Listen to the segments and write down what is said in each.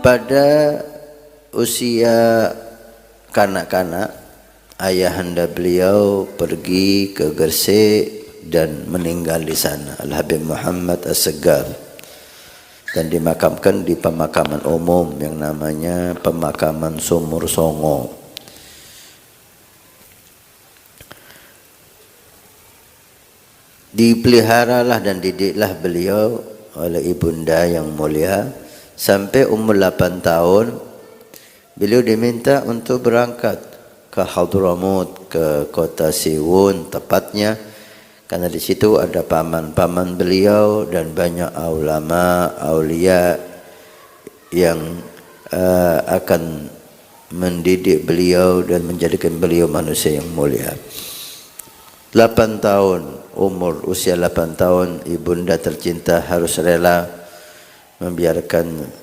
Pada usia kanak-kanak, ayahanda beliau pergi ke Gresik dan meninggal di sana, Al-Habib Muhammad As-Segaf, dan dimakamkan di pemakaman umum yang namanya Pemakaman Sumur Songo. Dipeliharalah dan didiklah beliau oleh ibunda yang mulia sampai umur 8 tahun. Beliau diminta untuk berangkat ke Hadramut, ke kota Siwun tepatnya, karena di situ ada paman-paman beliau dan banyak ulama, aulia yang akan mendidik beliau dan menjadikan beliau manusia yang mulia. 8 tahun, usia 8 tahun, ibunda tercinta harus rela membiarkan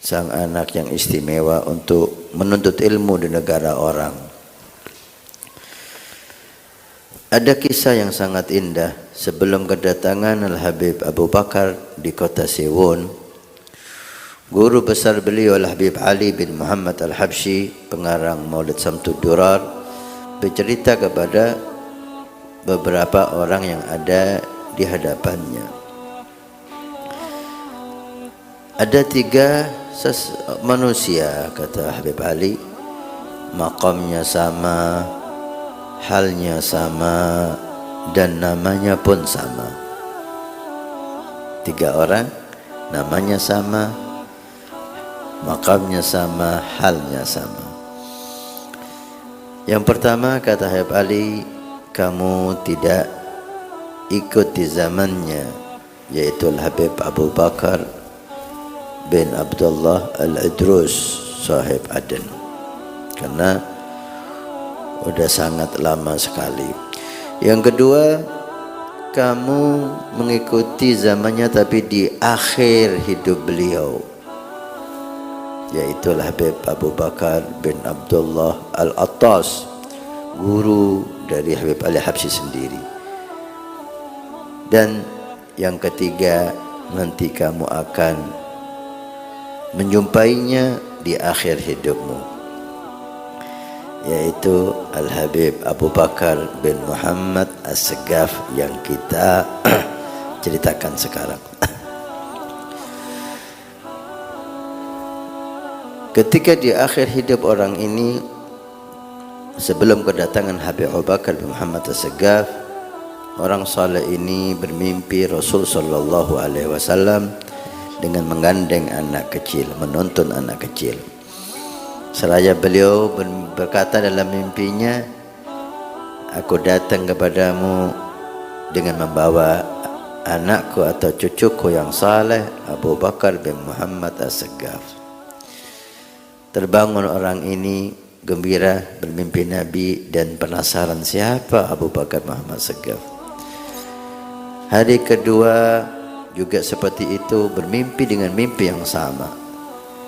sang anak yang istimewa untuk menuntut ilmu di negara orang. Ada kisah yang sangat indah sebelum kedatangan Al-Habib Abu Bakar di kota Siwun. Guru besar beliau Al-Habib Ali bin Muhammad Al-Habsyi, pengarang Maulid Samtud Durar, bercerita kepada beberapa orang yang ada di hadapannya. Ada 3 manusia, kata Habib Ali, maqamnya sama, halnya sama, dan namanya pun sama. 3 orang, namanya sama, maqamnya sama, halnya sama. Yang pertama, kata Habib Ali, kamu tidak ikut di zamannya, yaitu Al-Habib Abu Bakar bin Abdullah Al-Idrus sahib Aden, karena udah sangat lama sekali. Yang kedua, kamu mengikuti zamannya tapi di akhir hidup beliau, yaitu Al-Habib Abu Bakar bin Abdullah Al-Attas, guru dari Habib Ali Habsyi sendiri. Dan yang ketiga, nanti kamu akan menjumpainya di akhir hidupmu, yaitu Al-Habib Abu Bakar bin Muhammad As-Segaf yang kita ceritakan sekarang. Ketika di akhir hidup orang ini, sebelum kedatangan Habib Abu Bakar bin Muhammad As-Segaf, orang saleh ini bermimpi Rasul sallallahu alaihi wasallam dengan menggandeng anak kecil, menuntun anak kecil. Seraya beliau berkata dalam mimpinya, aku datang kepadamu dengan membawa anakku atau cucuku yang saleh, Abu Bakar bin Muhammad As-Segaf. Terbangun orang ini gembira bermimpi Nabi dan penasaran siapa Abu Bakar Muhammad As-Segaf. Hari kedua juga seperti itu, bermimpi dengan mimpi yang sama.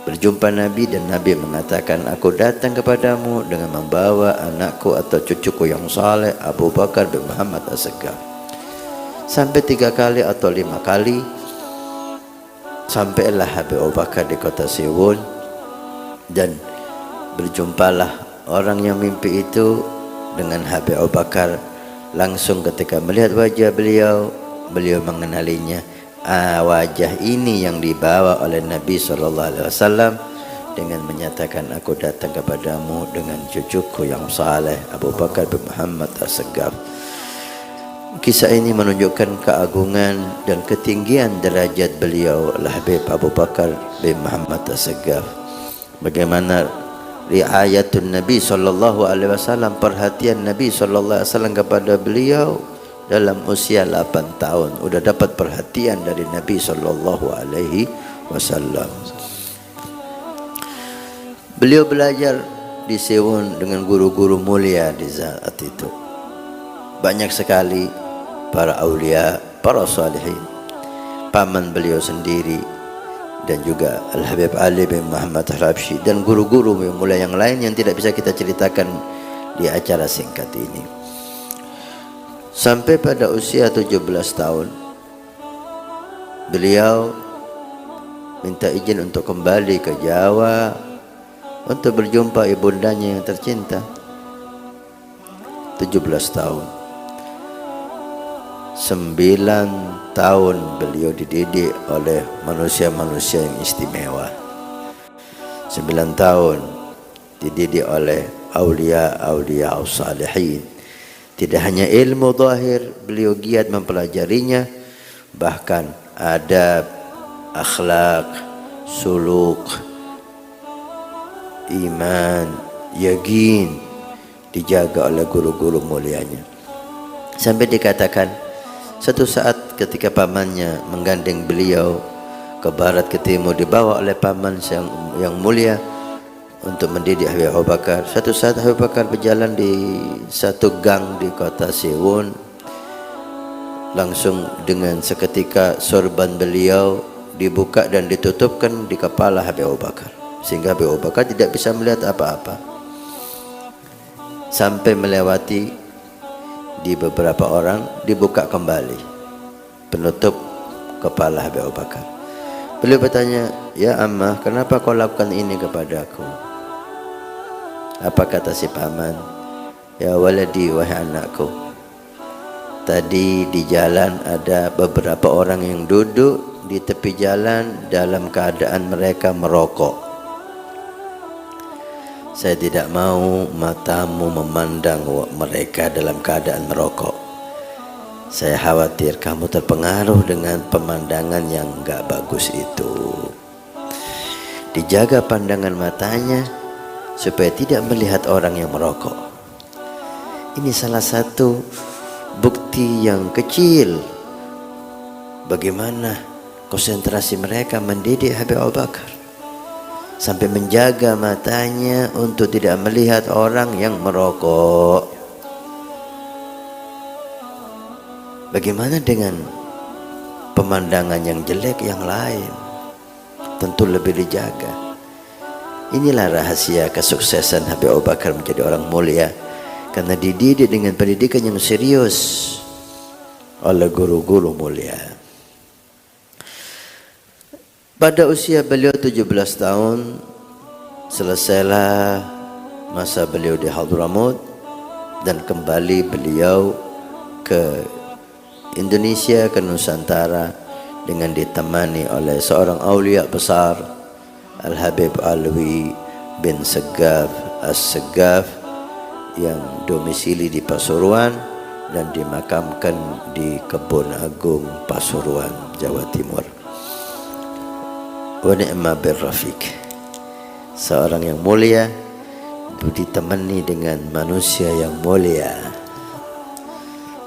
Berjumpa Nabi dan Nabi mengatakan, aku datang kepadamu dengan membawa anakku atau cucuku yang saleh, Abu Bakar bin Muhammad As-Segaf. Sampai 3 kali atau 5 kali, sampailah Habib Abu Bakar di kota Siwun, dan berjumpalah orang yang mimpi itu dengan Habib Abu Bakar. Langsung ketika melihat wajah beliau, beliau mengenalinya. Wajah ini yang dibawa oleh Nabi SAW dengan menyatakan, aku datang kepadamu dengan cucuku yang saleh, Abu Bakar bin Muhammad As-Segaf. Kisah ini menunjukkan keagungan dan ketinggian derajat beliau Al-Habib Abu Bakar bin Muhammad As-Segaf. Bagaimana riayatun Nabi SAW, perhatian Nabi SAW kepada beliau. Dalam usia 8 tahun udah dapat perhatian dari Nabi SAW. Beliau belajar di Siwun dengan guru-guru mulia di saat itu. Banyak sekali para aulia, para salihin, paman beliau sendiri, dan juga Al-Habib Ali bin Muhammad Al-Habsyi, dan guru-guru mulia yang lain yang tidak bisa kita ceritakan di acara singkat ini. Sampai pada usia 17 tahun, beliau minta izin untuk kembali ke Jawa untuk berjumpa ibundanya yang tercinta. 17 tahun. 9 tahun beliau dididik oleh manusia-manusia yang istimewa. 9 tahun dididik oleh aulia-aulia as-salihin. Tidak hanya ilmu zahir, beliau giat mempelajarinya, bahkan adab, akhlak, suluk, iman, yakin dijaga oleh guru-guru mulianya. Sampai dikatakan satu saat ketika pamannya menggandeng beliau ke barat ke timur, dibawa oleh paman yang mulia untuk mendidik Habib Abu Bakar. Satu saat Habib Abu Bakar berjalan di satu gang di kota Siwon, langsung dengan seketika sorban beliau dibuka dan ditutupkan di kepala Habib Abu Bakar, sehingga Habib Abu Bakar tidak bisa melihat apa-apa. Sampai melewati di beberapa orang, dibuka kembali penutup kepala Habib Abu Bakar. Beliau bertanya, "Ya Ammah, kenapa kau lakukan ini kepadaku?" Apa kata si paman? "Ya waladi, wahai anakku, tadi di jalan ada beberapa orang yang duduk di tepi jalan dalam keadaan mereka merokok. Saya tidak mau matamu memandang mereka dalam keadaan merokok. Saya khawatir kamu terpengaruh dengan pemandangan yang enggak bagus itu. Dijaga pandangan matanya supaya tidak melihat orang yang merokok." Ini salah satu bukti yang kecil bagaimana konsentrasi mereka mendidik Habib Abu Bakar, sampai menjaga matanya untuk tidak melihat orang yang merokok. Bagaimana dengan pemandangan yang jelek yang lain? Tentu lebih dijaga. Inilah rahasia kesuksesan Habib Abu Bakar menjadi orang mulia, karena dididik dengan pendidikan yang serius oleh guru-guru mulia. Pada usia beliau 17 tahun, selesailah masa beliau di Hadramut dan kembali beliau ke Indonesia, ke Nusantara, dengan ditemani oleh seorang aulia besar, Al-Habib Alwi bin Segaf As-Segaf, yang domisili di Pasuruan dan dimakamkan di Kebun Agung Pasuruan, Jawa Timur. Wa ni'ma bir rafiq, seorang yang mulia ditemani dengan manusia yang mulia.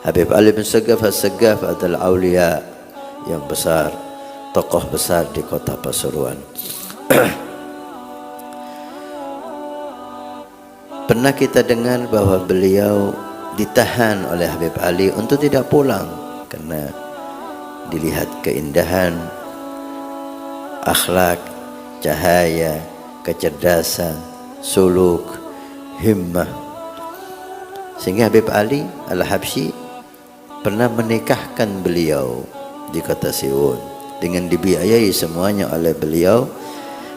Habib Ali bin Segaf As-Segaf adalah aulia yang besar, tokoh besar di kota Pasuruan. Pernah kita dengar bahwa beliau ditahan oleh Habib Ali untuk tidak pulang karena dilihat keindahan, akhlak, cahaya, kecerdasan, suluk, himmah, sehingga Habib Ali Al-Habsyi pernah menikahkan beliau di kota Siwon dengan dibiayai semuanya oleh beliau,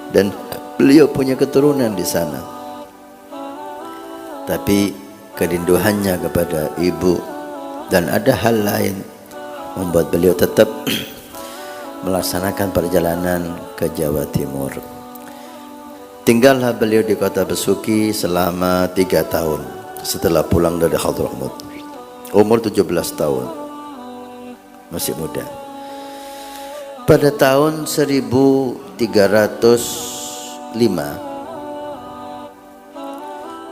dan beliau punya keturunan di sana. Tapi kerinduannya kepada ibu dan ada hal lain membuat beliau tetap melaksanakan perjalanan ke Jawa Timur. Tinggallah beliau di kota Besuki selama 3 tahun setelah pulang dari Hadramut. Umur 17 tahun, masih muda. Pada tahun 1305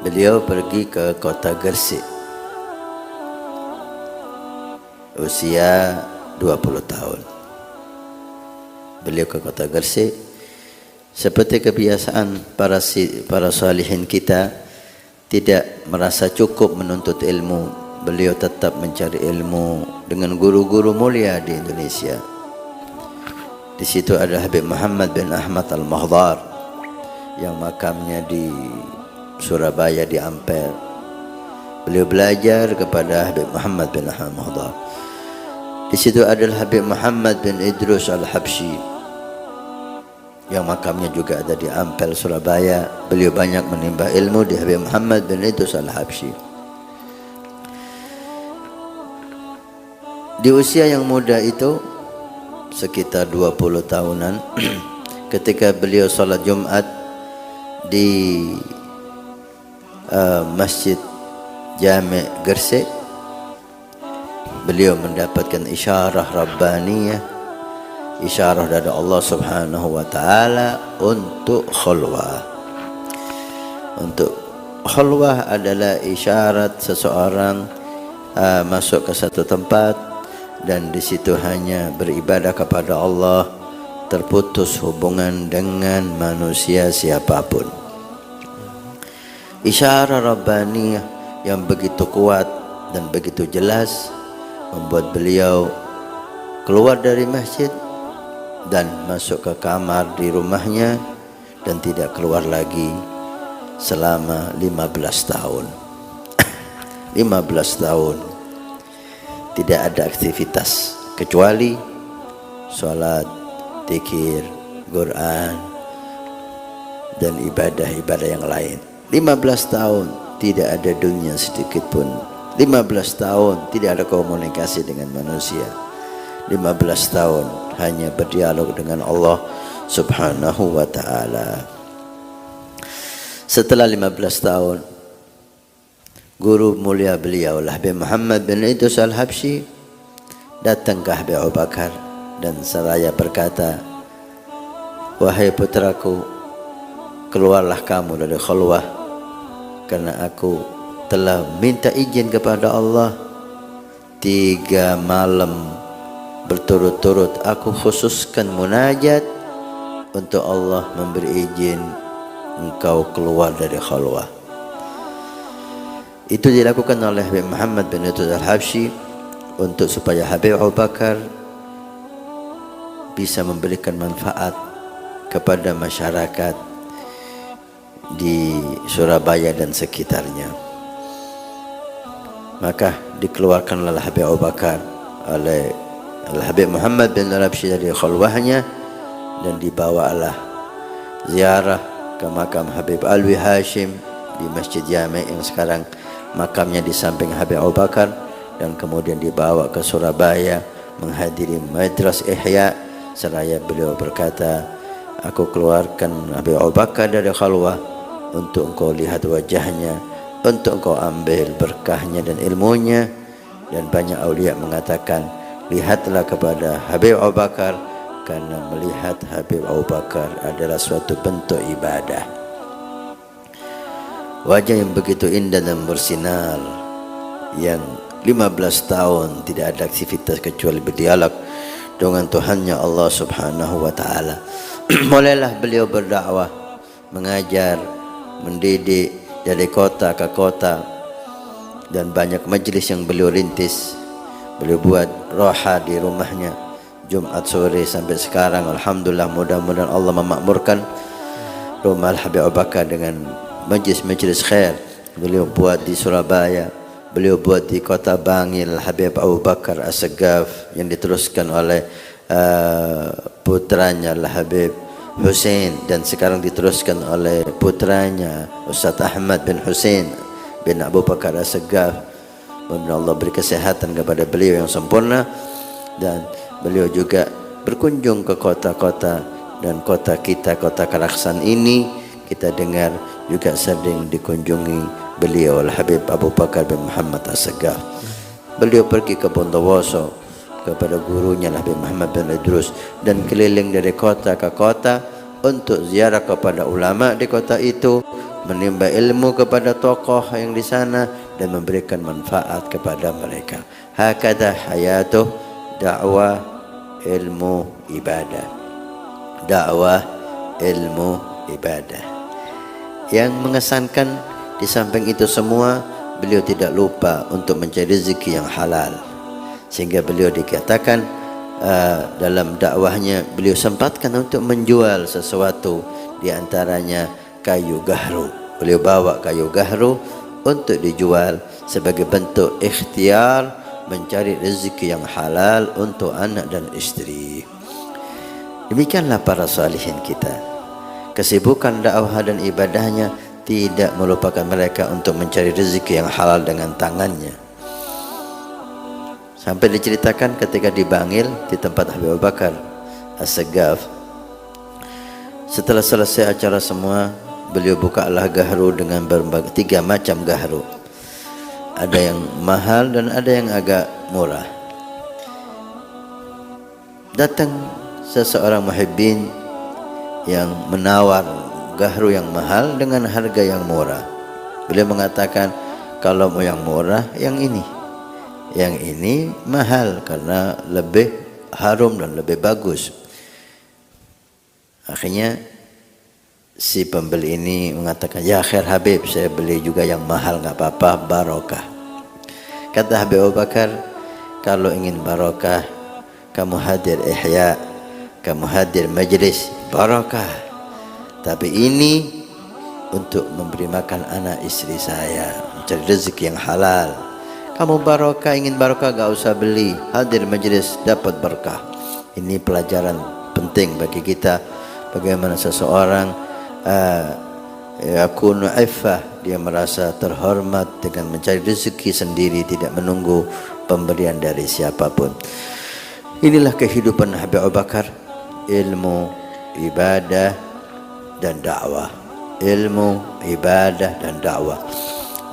beliau pergi ke kota Gresik, usia 20 tahun. Beliau ke kota Gresik, seperti kebiasaan para salihin kita, tidak merasa cukup menuntut ilmu. Beliau tetap mencari ilmu dengan guru-guru mulia di Indonesia. Di situ ada Habib Muhammad bin Ahmad Al-Mahdar yang makamnya di Surabaya di Ampel. Beliau belajar kepada Habib Muhammad bin Ahmad Al-Mahdar. Di situ adalah Habib Muhammad bin Idrus Al-Habsyi yang makamnya juga ada di Ampel, Surabaya. Beliau banyak menimba ilmu di Habib Muhammad bin Idrus Al-Habsyi. Di usia yang muda itu, sekitar 20 tahunan, ketika beliau sholat Jumat di Masjid Jami' Gresik, beliau mendapatkan isyarah Rabbaniyah, isyarah dari Allah Subhanahu wa Ta'ala untuk khulwah. Untuk khulwah adalah isyarat seseorang masuk ke satu tempat dan di situ hanya beribadah kepada Allah, terputus hubungan dengan manusia siapapun. Isyarah Rabbaniyah yang begitu kuat dan begitu jelas membuat beliau keluar dari masjid dan masuk ke kamar di rumahnya dan tidak keluar lagi selama 15 tahun. 15 tahun tidak ada aktivitas kecuali sholat, zikir, Quran, dan ibadah-ibadah yang lain. 15 tahun tidak ada dunia sedikit pun. 15 tahun tidak ada komunikasi dengan manusia. 15 tahun hanya berdialog dengan Allah Subhanahu wa Ta'ala. Setelah 15 tahun, guru mulia beliau Habib Muhammad bin Idrus Al-Habsyi datang ke Habib Abu Bakar dan seraya berkata, "Wahai putraku, keluarlah kamu dari khulwah, karena aku telah minta izin kepada Allah 3 malam berturut-turut aku khususkan munajat untuk Allah memberi izin engkau keluar dari khulwah." Itu dilakukan oleh Habib Muhammad bin Idrus Al-Habsyi untuk supaya Habib Abu Bakar bisa memberikan manfaat kepada masyarakat di Surabaya dan sekitarnya. Maka dikeluarkanlah Habib Abu Bakar oleh Habib Muhammad bin Al-Habsyi dari khulwahnya dan dibawalah ziarah ke makam Habib Alwi Hashim di Masjid Jami' yang sekarang makamnya di samping Habib Abu Bakar, dan kemudian dibawa ke Surabaya menghadiri Madrasah Ihya seraya beliau berkata, "Aku keluarkan Habib Abu Bakar dari khalwah untuk engkau lihat wajahnya, untuk engkau ambil berkahnya dan ilmunya." Dan banyak aulia mengatakan, lihatlah kepada Habib Abu Bakar karena melihat Habib Abu Bakar adalah suatu bentuk ibadah. Wajah yang begitu indah dan bersinar, yang 15 tahun tidak ada aktivitas kecuali berdialog dengan Tuhannya Allah Subhanahu wa Ta'ala. Mulailah beliau berdakwah, mengajar, mendidik dari kota ke kota, dan banyak majlis yang beliau rintis. Beliau buat roha di rumahnya Jumat sore sampai sekarang. Alhamdulillah, mudah-mudahan Allah memakmurkan rumah Habib Abu Bakar dengan majlis-majlis khair. Beliau buat di Surabaya, beliau buat di kota Bangil Habib Abu Bakar As-Saggaf yang diteruskan oleh putranya Habib Hussein, dan sekarang diteruskan oleh putranya Ustaz Ahmad bin Hussein bin Abu Bakar As-Saggaf. Mudah-mudahan Allah beri kesehatan kepada beliau yang sempurna, dan beliau juga berkunjung ke kota-kota, dan kota kita, kota Karaksan ini kita dengar juga sering dikunjungi beliau Habib Abu Bakar bin Muhammad As-Saggaf. Beliau pergi ke Bondowoso kepada gurunya Habib Muhammad bin Idrus dan keliling dari kota ke kota untuk ziarah kepada ulama di kota itu, menimba ilmu kepada tokoh yang di sana dan memberikan manfaat kepada mereka. Hakada hayatuh, dakwah, ilmu, ibadah. Dakwah, ilmu, ibadah. Yang mengesankan di samping itu semua, beliau tidak lupa untuk mencari rezeki yang halal, sehingga beliau dikatakan dalam dakwahnya beliau sempatkan untuk menjual sesuatu, di antaranya kayu gahru. Beliau bawa kayu gahru untuk dijual sebagai bentuk ikhtiar mencari rezeki yang halal untuk anak dan istri. Demikianlah para salihin kita. Kesibukan dakwah dan ibadahnya tidak melupakan mereka untuk mencari rezeki yang halal dengan tangannya. Sampai diceritakan ketika di Bangil di tempat Habib Abu Bakar As-Saggaf, setelah selesai acara semua, beliau bukalah gahru dengan berbagai 3 macam gahru. Ada yang mahal dan ada yang agak murah. Datang seseorang muhibbin yang menawar gahru yang mahal dengan harga yang murah. Beliau mengatakan, kalau mau yang murah, yang ini. Yang ini mahal karena lebih harum dan lebih bagus. Akhirnya si pembeli ini mengatakan, ya khair Habib, saya beli juga yang mahal, nggak apa-apa, barokah. Kata Habib Abu Bakar, kalau ingin barokah, kamu hadir ihya, kamu hadir majlis, barokah. Tapi ini untuk memberi makan anak istri saya, mencari rezeki yang halal. Kamu barokah, ingin barokah, gak usah beli, hadir majlis, dapat berkah. Ini pelajaran penting bagi kita, bagaimana seseorang yakunu iffah, dia merasa terhormat dengan mencari rezeki sendiri, tidak menunggu pemberian dari siapapun. Inilah kehidupan Habib Abu Bakar, ilmu, ibadah dan dakwah. Ilmu, ibadah dan dakwah.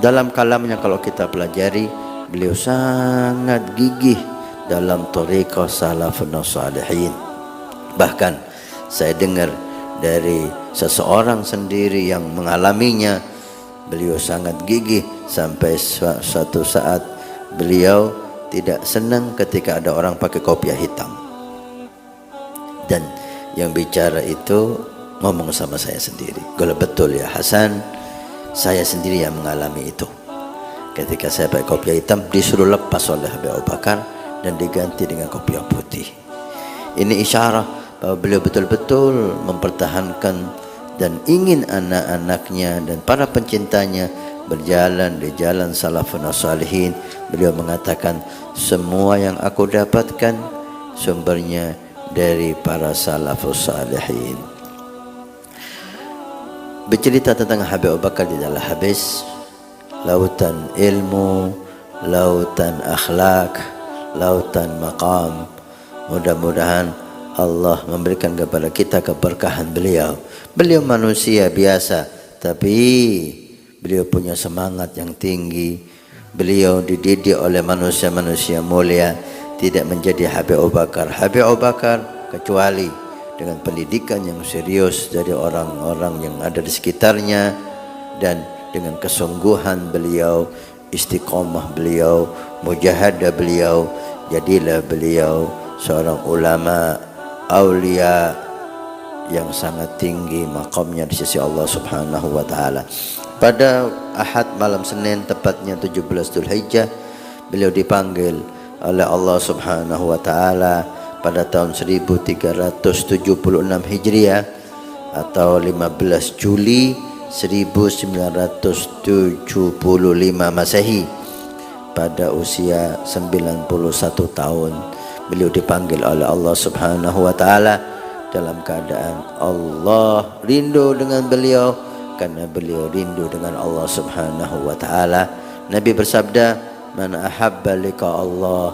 Dalam kalamnya kalau kita pelajari, beliau sangat gigih dalam thariqah salafun salihin. Bahkan saya dengar dari seseorang sendiri yang mengalaminya, beliau sangat gigih sampai suatu saat beliau tidak senang ketika ada orang pakai kopiah hitam. Dan yang bicara itu ngomong sama saya sendiri, kalau betul ya Hasan, saya sendiri yang mengalami itu. Ketika saya pakai kopiah hitam, disuruh lepas oleh Habib Abu Bakar dan diganti dengan kopiah putih. Ini isyarat bahwa beliau betul-betul mempertahankan dan ingin anak-anaknya dan para pencintanya berjalan di jalan salafun salihin. Beliau mengatakan, semua yang aku dapatkan sumbernya dari para salafus salihin. Bercerita tentang Habib Abu Bakar tidaklah habis. Lautan ilmu, lautan akhlak, lautan maqam. Mudah-mudahan Allah memberikan kepada kita keberkahan beliau. Beliau manusia biasa, tapi beliau punya semangat yang tinggi. Beliau dididik oleh manusia-manusia mulia, tidak menjadi Habib Abu Bakar. Habib Abu Bakar kecuali dengan pendidikan yang serius dari orang-orang yang ada di sekitarnya, dan dengan kesungguhan beliau, istiqomah beliau, mujahadah beliau, jadilah beliau seorang ulama, aulia yang sangat tinggi maqamnya di sisi Allah Subhanahu wa taala. Pada Ahad malam Senin, tepatnya 17 Dzulhijjah, beliau dipanggil oleh Allah Subhanahu wa taala pada tahun 1376 Hijriah atau 15 Juli 1975 Masehi. Pada usia 91 tahun beliau dipanggil oleh Allah Subhanahu wa taala dalam keadaan Allah rindu dengan beliau, karena beliau rindu dengan Allah Subhanahu wa taala. Nabi bersabda, man ahabba liqa Allah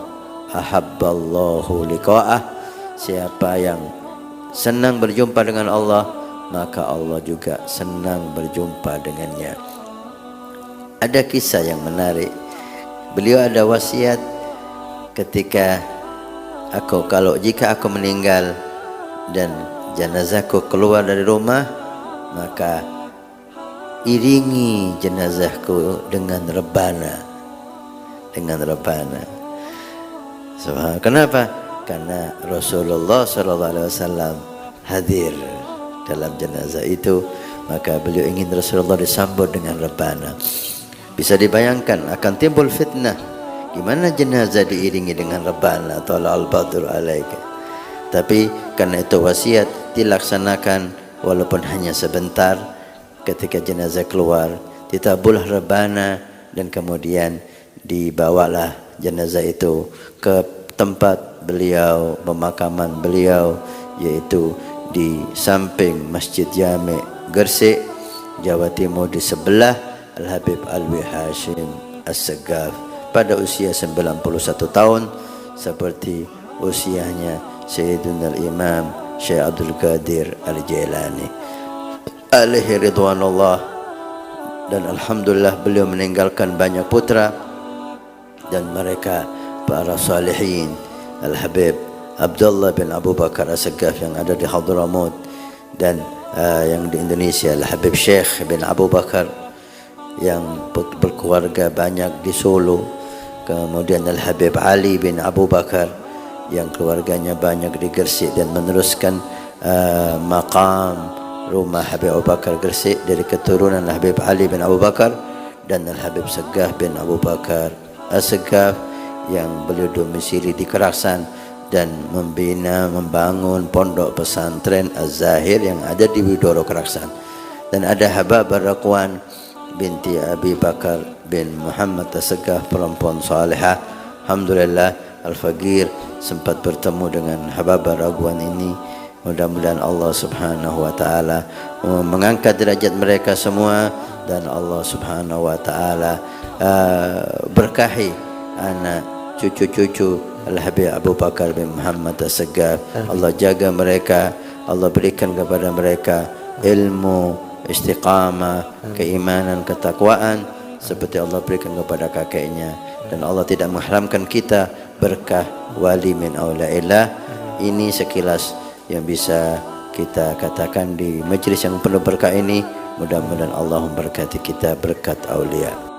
ahabballahu liqa'ah. Siapa yang senang berjumpa dengan Allah, maka Allah juga senang berjumpa dengannya. Ada kisah yang menarik. Beliau ada wasiat ketika jika aku meninggal dan jenazahku keluar dari rumah, maka iringi jenazahku dengan rebana. Kenapa? Karena Rasulullah SAW hadir dalam jenazah itu, maka beliau ingin Rasulullah disambut dengan rebana. Bisa dibayangkan akan timbul fitnah, gimana jenazah diiringi dengan rebana, tala al-badru alaika. Tapi karena itu wasiat dilaksanakan walaupun hanya sebentar. Ketika jenazah keluar, ditabulah rebana dan kemudian dibawalah jenazah itu ke tempat beliau, pemakaman beliau yaitu di samping Masjid Jami' Gresik, Jawa Timur, di sebelah Al-Habib Alwi Hashim As-Saggaf pada usia 91 tahun seperti usianya Sayyidina Al-Imam Syekh Abdul Qadir Al-Jailani alaihi ridwanullah. Dan alhamdulillah beliau meninggalkan banyak putra dan mereka para salihin. Al-Habib Abdullah bin Abu Bakar As-Saggaf yang ada di Hadramaut, dan yang di Indonesia Al-Habib Syekh bin Abu Bakar yang berkeluarga banyak di Solo. Kemudian Al-Habib Ali bin Abu Bakar yang keluarganya banyak di Gresik dan meneruskan maqam rumah Habib Abu Bakar Gresik dari keturunan Al-Habib Ali bin Abu Bakar dan Al-Habib Saggaf bin Abu Bakar As-Saggaf yang beliau domisili di Keraksan dan membangun pondok pesantren Az-Zahir yang ada di Widoro Keraksan. Dan ada Hababah Raqwan binti Abi Bakar bin Muhammad As-Saggaf, perempuan salihah. Alhamdulillah Al-Faqir sempat bertemu dengan Hababah Raqwan ini. Mudah-mudahan Allah Subhanahu wa taala mengangkat derajat mereka semua dan Allah Subhanahu wa taala berkahi anak cucu-cucu Al-Habib Abu Bakar bin Muhammad As-Saggaf. Allah jaga mereka, Allah berikan kepada mereka ilmu, istiqamah, keimanan, ketakwaan seperti Allah berikan kepada kakeknya. Dan Allah tidak mengharamkan kita berkah wali min aulaillah. Ini sekilas yang bisa kita katakan di majlis yang penuh berkah ini. Mudah-mudahan Allah memberkati kita berkat aulia.